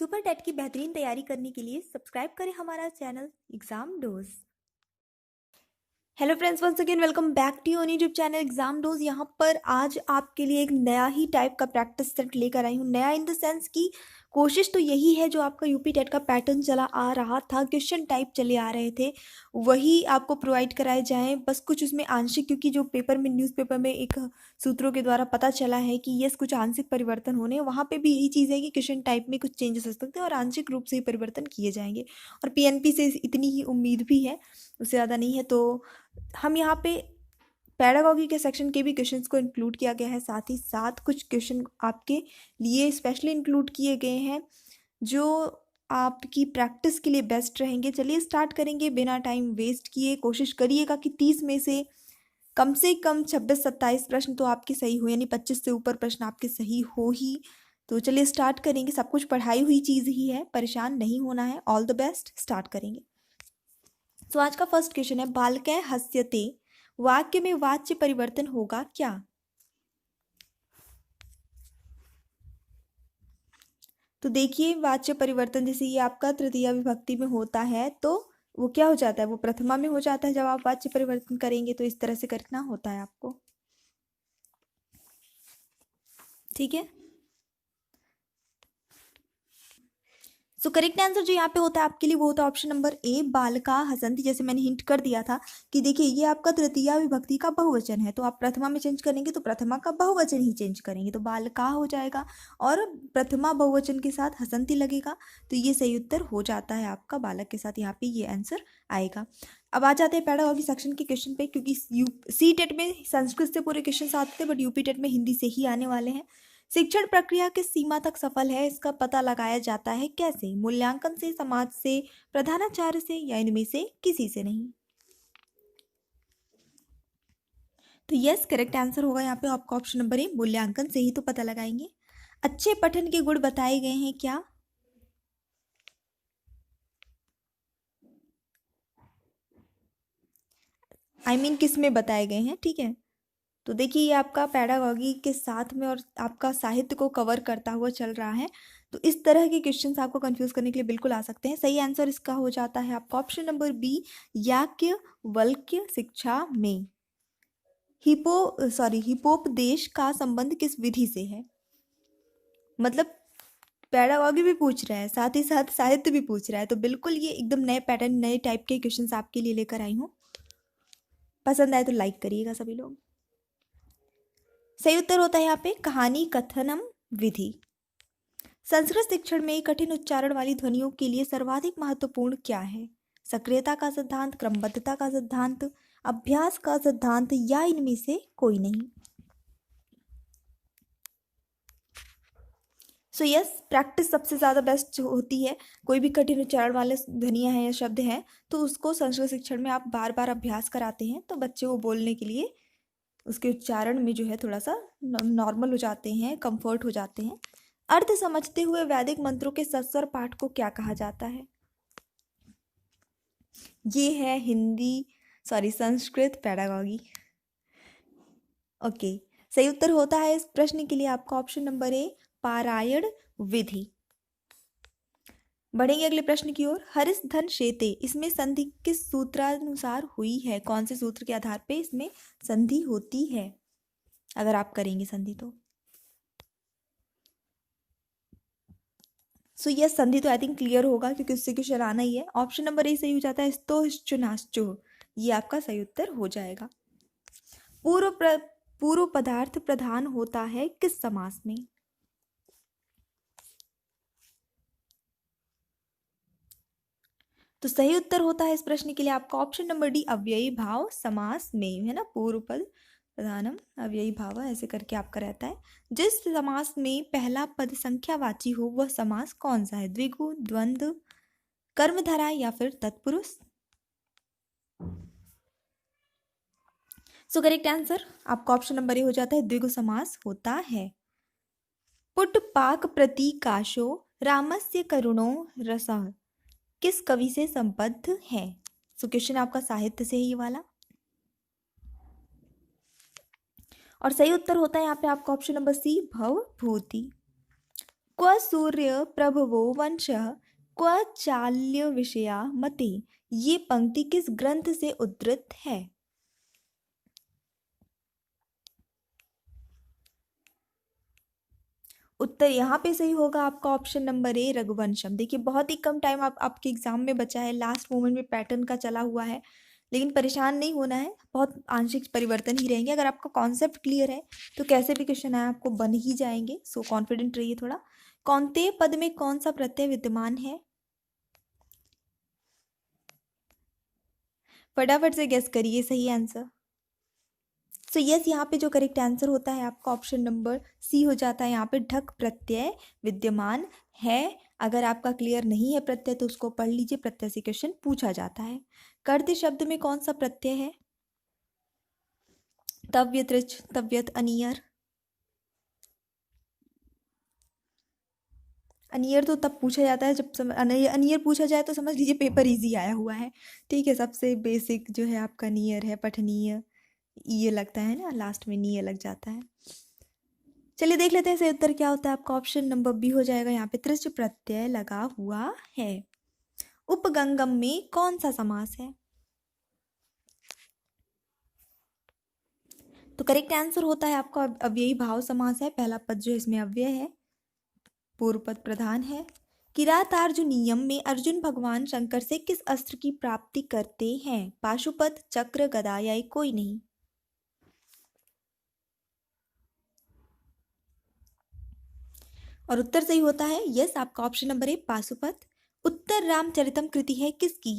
Super TET की बेहतरीन तैयारी करने के लिए सब्सक्राइब करें हमारा channel exam dose. Hello friends, once again welcome back to your YouTube channel exam dose. यहाँ पर आज आपके लिए एक नया ही टाइप का प्रैक्टिस सेट लेकर आई हूँ। नया इन द सेंस की कोशिश तो यही है, जो आपका यूपी टेट का पैटर्न चला आ रहा था, क्वेश्चन टाइप चले आ रहे थे, वही आपको प्रोवाइड कराए जाएं। बस कुछ उसमें आंशिक, क्योंकि जो पेपर में न्यूज़पेपर में एक सूत्रों के द्वारा पता चला है कि यस कुछ आंशिक परिवर्तन होने हैं, वहाँ पे भी यही चीज़ है कि क्वेश्चन टाइप में कुछ चेंजेस हो सकते हैं और आंशिक रूप से ही परिवर्तन किए जाएंगे। और पीएनपी से इतनी ही उम्मीद भी है, उससे ज़्यादा नहीं है। तो हम यहाँ पे पैडागॉजी के सेक्शन के भी क्वेश्चंस को इंक्लूड किया गया है, साथ ही साथ कुछ क्वेश्चन आपके लिए स्पेशली इंक्लूड किए गए हैं जो आपकी प्रैक्टिस के लिए बेस्ट रहेंगे। चलिए स्टार्ट करेंगे बिना टाइम वेस्ट किए। कोशिश करिएगा कि 30 में से कम 26-27 प्रश्न तो आपके सही हो, यानी 25 से ऊपर प्रश्न आपके सही हो ही। तो चलिए स्टार्ट करेंगे। सब कुछ पढ़ाई हुई चीज़ ही है, परेशान नहीं होना है। ऑल द बेस्ट, स्टार्ट करेंगे। तो आज का फर्स्ट क्वेश्चन है, बालकः हस्यते वाक्य में वाच्य परिवर्तन होगा क्या? तो देखिए, वाच्य परिवर्तन जैसे ये आपका तृतीया विभक्ति में होता है तो वो क्या हो जाता है, वो प्रथमा में हो जाता है जब आप वाच्य परिवर्तन करेंगे। तो इस तरह से करना होता है आपको, ठीक है। सो करेक्ट आंसर जो यहाँ पे होता है आपके लिए वो होता है ऑप्शन नंबर ए, बालका हसंती। जैसे मैंने हिंट कर दिया था कि देखिए ये आपका तृतीया विभक्ति का बहुवचन है, तो आप प्रथमा में चेंज करेंगे तो प्रथमा का बहुवचन ही चेंज करेंगे, तो बालका हो जाएगा और प्रथमा बहुवचन के साथ हसंती लगेगा। तो ये सही उत्तर हो जाता है आपका, बालक के साथ यहाँ पे ये आंसर आएगा। अब आ जाते हैं पैडागॉजी सेक्शन के क्वेश्चन पे, क्योंकि सी टेट में संस्कृत से पूरे क्वेश्चन आते थे, बट यूपी टेट में हिंदी से ही आने वाले हैं। शिक्षण प्रक्रिया किस सीमा तक सफल है, इसका पता लगाया जाता है कैसे? मूल्यांकन से, समाज से, प्रधानाचार्य से, या इनमें से किसी से नहीं? तो यस करेक्ट आंसर होगा यहाँ पे आपका ऑप्शन नंबर ए, मूल्यांकन से ही तो पता लगाएंगे। अच्छे पठन के गुण बताए गए हैं क्या? किस में बताए गए हैं, ठीक है। तो देखिए ये आपका पैडागॉजी के साथ में और आपका साहित्य को कवर करता हुआ चल रहा है, तो इस तरह के क्वेश्चंस आपको कंफ्यूज करने के लिए बिल्कुल आ सकते हैं। सही आंसर इसका हो जाता है आपका ऑप्शन नंबर बी, याज्ञ वल्क्य शिक्षा में हिपोपदेश का संबंध किस विधि से है? मतलब पैडागॉजी भी पूछ रहा है, साथ ही साथ साहित्य भी पूछ रहा है, तो बिल्कुल ये एकदम नए पैटर्न, नए टाइप के क्वेश्चंस आपके लिए लेकर आई हूँ। पसंद आए तो लाइक करिएगा सभी लोग। सही उत्तर होता है यहाँ पे कहानी कथनम विधि। संस्कृत शिक्षण में कठिन उच्चारण वाली ध्वनियों के लिए सर्वाधिक महत्वपूर्ण क्या है? सक्रियता का सिद्धांत, क्रमबद्धता का सिद्धांत, अभ्यास का सिद्धांत, या इनमें से कोई नहीं? सो यस, प्रैक्टिस सबसे ज़्यादा बेस्ट होती है। कोई भी कठिन उच्चारण वाले ध्वनियाँ हैं या शब्द हैं तो उसको संस्कृत शिक्षण में आप बार बार अभ्यास कराते हैं, तो बच्चे को बोलने के लिए उसके उच्चारण में जो है थोड़ा सा नॉर्मल हो जाते हैं, कंफर्ट हो जाते हैं। अर्थ समझते हुए वैदिक मंत्रों के सस्वर पाठ को क्या कहा जाता है? ये है संस्कृत पैडागॉजी। ओके, सही उत्तर होता है इस प्रश्न के लिए आपका ऑप्शन नंबर ए, पारायण विधि। बढ़ेंगे अगले प्रश्न की ओर। हरिस धन शेते, इसमें संधि किस सूत्रानुसार हुई है? कौन से सूत्र के आधार पे इसमें संधि होती है अगर आप करेंगे संधि तो? सो यह संधि तो आई थिंक क्लियर होगा, क्योंकि उससे क्वेश्चन आना ही है। ऑप्शन नंबर ए सही हो जाता है, स्तो, ये आपका सही उत्तर हो जाएगा। पूर्व पदार्थ प्रधान होता है किस समास में? तो सही उत्तर होता है इस प्रश्न के लिए आपका ऑप्शन नंबर डी, अव्ययी भाव समास में, है ना। पूर्व पद प्रधानम अव्ययी भाव ऐसे करके आपका रहता है। जिस समास में पहला पद संख्यावाची हो वह समास कौन सा है? द्विगु, द्वंद्व, कर्मधारय, या फिर तत्पुरुष? सो करेक्ट आंसर आपका ऑप्शन नंबर ए हो जाता है, द्विगु समास होता है। पुट पाक प्रतीकाशो रामस्य करुणो रसः किस कवि से संबद्ध है? सो क्वेश्चन आपका साहित्य से है ये वाला, और सही उत्तर होता है यहाँ पे आपका ऑप्शन नंबर सी, भवभूति। क्व सूर्य प्रभवो वंशः क्व चाल्य विषया मति। ये पंक्ति किस ग्रंथ से उद्धृत है? उत्तर यहाँ पे सही होगा आपका ऑप्शन नंबर ए, रघुवंशम। देखिए बहुत ही कम टाइम आपके एग्जाम में बचा है, लास्ट मोमेंट में पैटर्न का चला हुआ है, लेकिन परेशान नहीं होना है, बहुत आंशिक परिवर्तन ही रहेंगे। अगर आपका कॉन्सेप्ट क्लियर है तो कैसे भी क्वेश्चन आए आपको बन ही जाएंगे। सो कॉन्फिडेंट रहिए थोड़ा। कौंतेय पद में कौन सा प्रत्यय विद्यमान है? फटाफट से गेस करिए सही आंसर। सो यस, यहाँ पे जो करेक्ट आंसर होता है आपका ऑप्शन नंबर सी हो जाता है। यहाँ पे ढक प्रत्यय विद्यमान है। अगर आपका क्लियर नहीं है प्रत्यय तो उसको पढ़ लीजिए, प्रत्यय से क्वेश्चन पूछा जाता है। कर्त शब्द में कौन सा प्रत्यय है? तव्य, त्रिच, तव्यत, अनियर। अनियर तो तब पूछा जाता है जब अनियर पूछा जाए तो समझ लीजिए पेपर इजी आया हुआ है। ठीक है, सबसे बेसिक जो है आपका नियर है, पठनीय ये लगता है ना, लास्ट में नी लग जाता है। चलिए देख लेते हैं सही उत्तर क्या होता है आपका। ऑप्शन नंबर बी हो जाएगा। यहाँ पे त्रिच प्रत्यय लगा हुआ है। उपगंगम में कौन सा समास है? तो करेक्ट आंसर होता है आपका अव्ययी भाव समास है। पहला पद जो इसमें अव्यय है, पूर्व पद प्रधान है। किरातार्जुनीयम में अर्जुन भगवान शंकर से किस अस्त्र की प्राप्ति करते हैं? पाशुपत, चक्र, गदा या एक कोई नहीं? और उत्तर सही होता है यस आपका ऑप्शन नंबर ए, पाशुपत। उत्तर रामचरितम कृति है किसकी?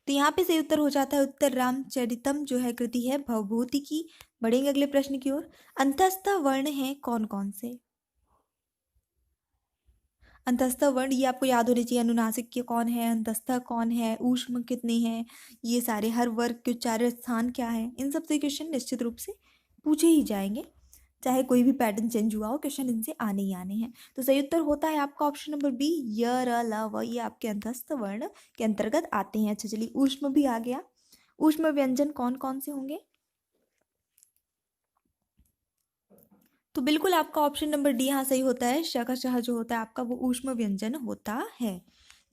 तो यहाँ पे सही उत्तर हो जाता है उत्तर रामचरितम जो है कृति है भवभूति की। बढ़ेंगे अगले प्रश्न की ओर। अंतस्थ वर्ण है कौन कौन से? अंतस्थ वर्ण ये आपको याद होने चाहिए। अनुनासिक के कौन है, अंतस्थ कौन है, ऊष्म कितने हैं, ये सारे हर वर्ग के उच्चारण स्थान क्या है, इन सब से क्वेश्चन निश्चित रूप से पूछे ही जाएंगे। चाहे कोई भी पैटर्न चेंज हुआ हो, क्वेश्चन इनसे आने ही आने हैं। तो सही उत्तर होता है आपका ऑप्शन नंबर बी, य, र, ल, व ये आपके अंतस्थ वर्ण के अंतर्गत आते हैं। अच्छा चलिए, ऊष्म भी आ गया। ऊष्म व्यंजन कौन कौन से होंगे? तो बिल्कुल आपका ऑप्शन नंबर डी यहाँ सही होता है। श का शह जो होता है आपका वो ऊष्म व्यंजन होता है।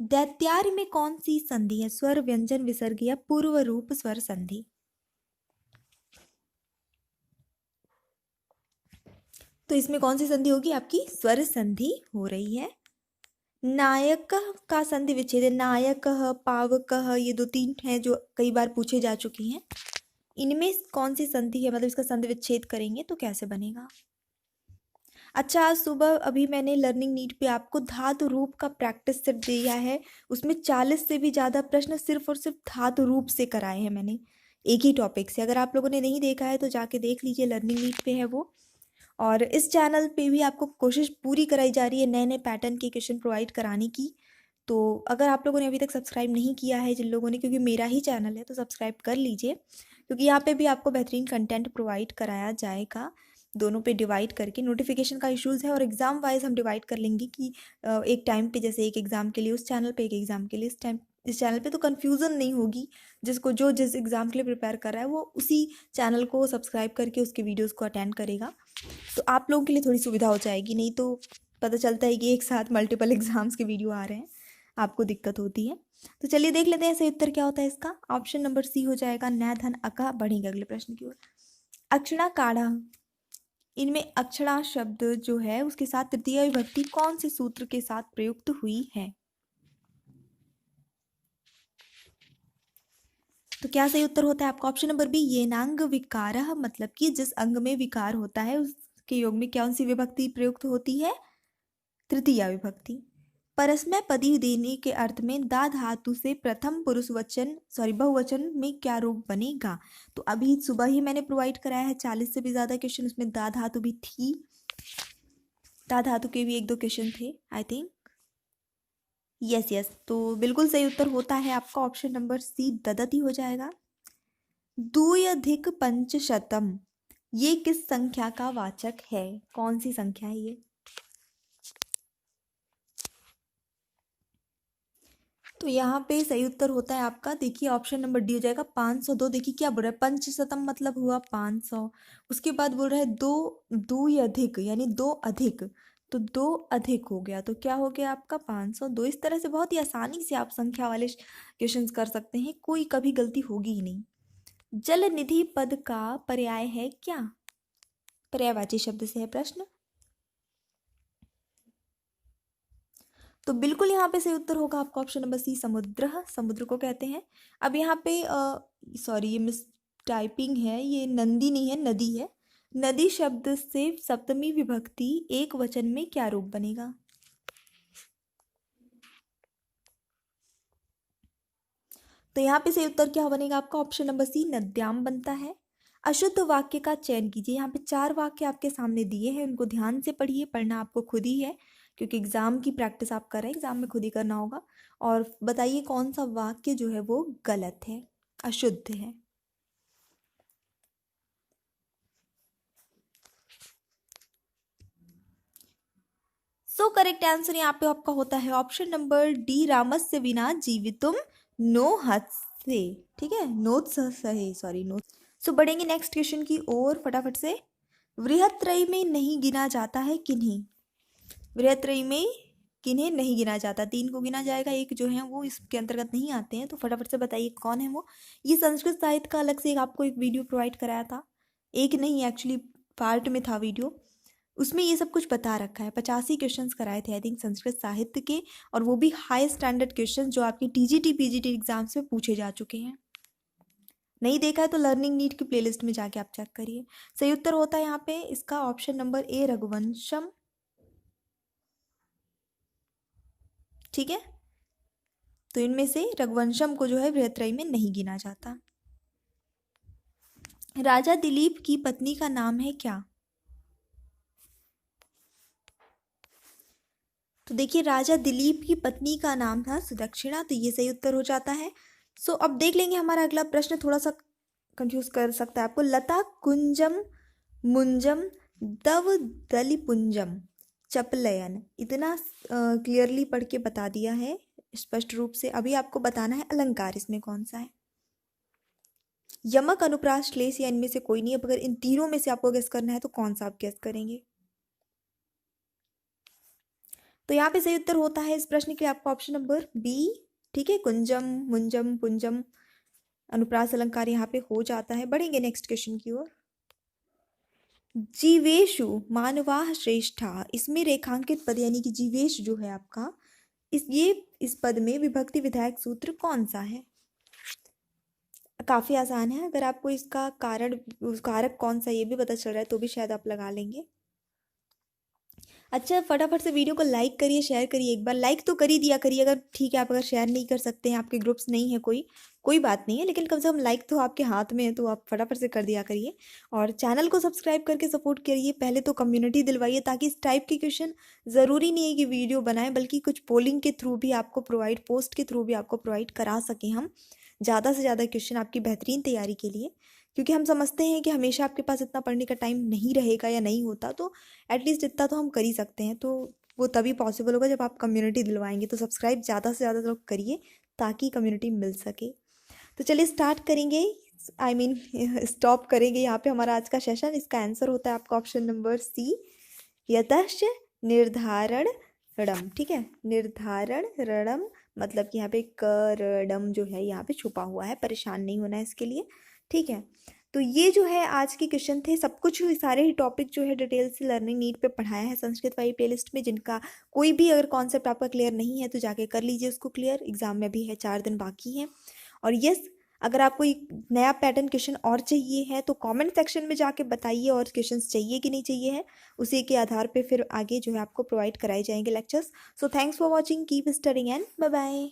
दैत्यार्य में कौन सी संधि है? स्वर व्यंजन विसर्ग या पूर्व रूप स्वर संधि? तो इसमें कौन सी संधि होगी आपकी? स्वर संधि हो रही है। नायक का संधि विच्छेद है। नायक, पावक, ये दो तीन हैं जो कई बार पूछे जा चुकी हैं। इनमें कौन सी संधि है, मतलब इसका संधि विच्छेद करेंगे तो कैसे बनेगा? अच्छा, आज सुबह अभी मैंने लर्निंग नीट पे आपको धातु रूप का प्रैक्टिस सेट दिया है। उसमें 40 से भी ज़्यादा प्रश्न सिर्फ और सिर्फ धातु रूप से कराए हैं मैंने, एक ही टॉपिक से। अगर आप लोगों ने नहीं देखा है तो जाके देख लीजिए, लर्निंग नीट पे है वो। और इस चैनल पे भी आपको कोशिश पूरी कराई जा रही है नए नए पैटर्न के क्वेश्चन प्रोवाइड कराने की। तो अगर आप लोगों ने अभी तक सब्सक्राइब नहीं किया है, जिन लोगों ने, क्योंकि मेरा ही चैनल है, तो सब्सक्राइब कर लीजिए, क्योंकि यहाँ पे भी आपको बेहतरीन कंटेंट प्रोवाइड कराया जाएगा। दोनों पे डिवाइड करके, नोटिफिकेशन का इश्यूज़ है और एग्ज़ाम वाइज हम डिवाइड कर लेंगे कि एक टाइम पे, जैसे एक एग्ज़ाम के लिए उस चैनल पे, एक एग्ज़ाम के लिए इस चैनल पे, तो कन्फ्यूज़न नहीं होगी। जिसको जो जिस एग्ज़ाम के लिए प्रिपेयर कर रहा है वो उसी चैनल को सब्सक्राइब करके उसके वीडियोज़ को अटेंड करेगा। तो आप लोगों के लिए थोड़ी सुविधा हो जाएगी। नहीं तो पता चलता है कि एक साथ मल्टीपल एग्जाम्स के वीडियो आ रहे हैं, आपको दिक्कत होती है। तो चलिए देख लेते हैं सही उत्तर क्या होता है इसका। ऑप्शन नंबर सी हो जाएगा, न्याय धन अका। बढ़ेंगे अगले प्रश्न की ओर। अक्षणा काढ़ा, इनमें अक्षणा शब्द जो है उसके साथ तृतीय विभक्ति कौन से सूत्र के साथ प्रयुक्त हुई है? तो क्या सही उत्तर होता है आपका? ऑप्शन नंबर बी, येनांग विकार, मतलब कि जिस अंग में विकार होता है उसके योग में कौन सी विभक्ति प्रयुक्त होती है? तृतीया विभक्ति। परस्मै पदी देने के अर्थ में दा धातु से प्रथम पुरुष वचन, बहुवचन में क्या रूप बनेगा? तो अभी सुबह ही मैंने प्रोवाइड कराया है 40 से भी ज्यादा क्वेश्चन, उसमें दा धातु भी थी। दा धातु के भी एक दो क्वेश्चन थे आई थिंक। यस यस, तो बिल्कुल सही उत्तर होता है आपका ऑप्शन नंबर सी, ददती हो जाएगा। द्व्यधिक पंचशतम ये किस संख्या का वाचक है? कौन सी संख्या है ये? तो यहाँ पे सही उत्तर होता है आपका, देखिए ऑप्शन नंबर डी हो जाएगा 502। देखिए क्या बोल रहा है, पंचशतम मतलब हुआ 500। उसके बाद बोल रहा है दो, दो या अधिक, यानी दो अधिक, तो दो अधिक हो गया, तो क्या हो गया आपका 502। इस तरह से बहुत ही आसानी से आप संख्या वाले क्वेश्चंस कर सकते हैं, कोई कभी गलती होगी ही नहीं। जल निधि पद का पर्याय है क्या? पर्यायवाची शब्द से है प्रश्न। तो बिल्कुल यहाँ पे सही उत्तर होगा आपका ऑप्शन नंबर सी, समुद्र। समुद्र को कहते हैं। अब यहाँ पे सॉरी, ये मिस टाइपिंग है, ये नंदी नहीं है, नदी है। नदी शब्द से सप्तमी विभक्ति एक वचन में क्या रूप बनेगा? तो यहाँ पे सही उत्तर क्या बनेगा आपका ऑप्शन नंबर सी, नद्याम बनता है। अशुद्ध वाक्य का चयन कीजिए। यहाँ पे 4 वाक्य आपके सामने दिए हैं, उनको ध्यान से पढ़िए, पढ़ना आपको खुद ही है क्योंकि एग्जाम की प्रैक्टिस आप कर रहे हैं, एग्जाम में खुद ही करना होगा। और बताइए कौन सा वाक्य जो है वो गलत है, अशुद्ध है। सो करेक्ट आंसर यहाँ पे आपका होता है ऑप्शन नंबर डी, रामस्य विना जीवितुम नो हत्से। ठीक है, नोत्स सही, सॉरी नोत्स। सो बढ़ेंगे नेक्स्ट क्वेश्चन की ओर फटाफट से। वृहत्रयी में नहीं गिना जाता है किन्हीं? वृहत्रयी में किन्हें नहीं गिना जाता? 3 को गिना जाएगा, एक जो है वो इसके अंतर्गत नहीं आते हैं, तो फटाफट से बताइए कौन है वो। ये संस्कृत साहित्य का अलग से आपको एक वीडियो प्रोवाइड कराया था, एक नहीं एक्चुअली पार्ट में था वीडियो, उसमें ये सब कुछ बता रखा है। 85 क्वेश्चंस कराए थे आई थिंक संस्कृत साहित्य के, और वो भी हाई स्टैंडर्ड क्वेश्चन जो आपकी टीजीटी पीजीटी एग्जाम्स में पूछे जा चुके हैं। नहीं देखा है तो लर्निंग नीट की प्लेलिस्ट में जाके आप चेक करिए। सही उत्तर होता है यहाँ पे इसका ऑप्शन नंबर ए, रघुवंशम। ठीक है, तो इनमें से रघुवंशम को जो है वृहत्रयी में नहीं गिना जाता। राजा दिलीप की पत्नी का नाम है क्या? तो देखिए राजा दिलीप की पत्नी का नाम था सुदक्षिणा, तो ये सही उत्तर हो जाता है। सो अब देख लेंगे हमारा अगला प्रश्न, थोड़ा सा कंफ्यूज कर सकता है आपको। लता कुंजम मुंजम दव दलिपुंजम चपलयन, इतना क्लियरली पढ़ के बता दिया है स्पष्ट रूप से। अभी आपको बताना है अलंकार इसमें कौन सा है। यमक, अनुप्रास, श्लेष या इनमें से कोई नहीं। अब अगर इन तीनों में से आपको गेस करना है तो कौन सा आप गेस करेंगे? तो यहाँ पे सही उत्तर होता है इस प्रश्न के आपका ऑप्शन नंबर बी। ठीक है, कुंजम मुंजम पुंजम अनुप्रास अलंकार यहाँ पे हो जाता है। बढ़ेंगे नेक्स्ट क्वेश्चन की ओर। जीवेशु मानवाः श्रेष्ठा, इसमें रेखांकित पद यानी कि जीवेश जो है आपका, इस पद में विभक्ति विधायक सूत्र कौन सा है? काफी आसान है, अगर आपको इसका कारण कारक कौन सा ये भी पता चल रहा है तो भी शायद आप लगा लेंगे। अच्छा फटाफट से वीडियो को लाइक करिए, शेयर करिए। एक बार लाइक तो कर ही दिया करिए, अगर ठीक है आप अगर शेयर नहीं कर सकते हैं, आपके ग्रुप्स नहीं है कोई बात नहीं है, लेकिन कम से कम लाइक तो आपके हाथ में है, तो आप फटाफट से कर दिया करिए। और चैनल को सब्सक्राइब करके सपोर्ट करिए। पहले तो कम्युनिटी दिलवाइए, ताकि इस टाइप के क्वेश्चन ज़रूरी नहीं है कि वीडियो बनाएं, बल्कि कुछ पोलिंग के थ्रू भी आपको प्रोवाइड, पोस्ट के थ्रू भी आपको प्रोवाइड करा सकें हम ज़्यादा से ज़्यादा क्वेश्चन आपकी बेहतरीन तैयारी के लिए। क्योंकि हम समझते हैं कि हमेशा आपके पास इतना पढ़ने का टाइम नहीं रहेगा या नहीं होता, तो एटलीस्ट इतना तो हम कर ही सकते हैं। तो वो तभी पॉसिबल होगा जब आप कम्युनिटी दिलवाएंगे। तो सब्सक्राइब ज़्यादा से ज़्यादा लोग करिए ताकि कम्युनिटी मिल सके। तो चलिए स्टार्ट करेंगे, आई मीन स्टॉप करेंगे यहाँ पे हमारा आज का सेशन। इसका आंसर होता है आपका ऑप्शन नंबर सी, यतश्च निर्धारण रणम। ठीक है, निर्धारण रणम मतलब कि यहाँ पे करडम जो है यहाँ पे छुपा हुआ है, परेशान नहीं होना है इसके लिए। ठीक है, तो ये जो है आज के क्वेश्चन थे। सब कुछ सारे ही टॉपिक जो है डिटेल से लर्निंग नीट पे पढ़ाया है संस्कृत वाली प्लेलिस्ट में। जिनका कोई भी अगर कॉन्सेप्ट आपका क्लियर नहीं है तो जाके कर लीजिए उसको क्लियर, एग्जाम में भी है 4 दिन बाकी हैं। और यस, अगर आपको एक नया पैटर्न क्वेश्चन और चाहिए है तो कमेंट सेक्शन में जाके बताइए और क्वेश्चंस चाहिए कि नहीं चाहिए है, उसी के आधार पे फिर आगे जो है आपको प्रोवाइड कराए जाएंगे lectures. So thanks for watching, keep studying and bye bye.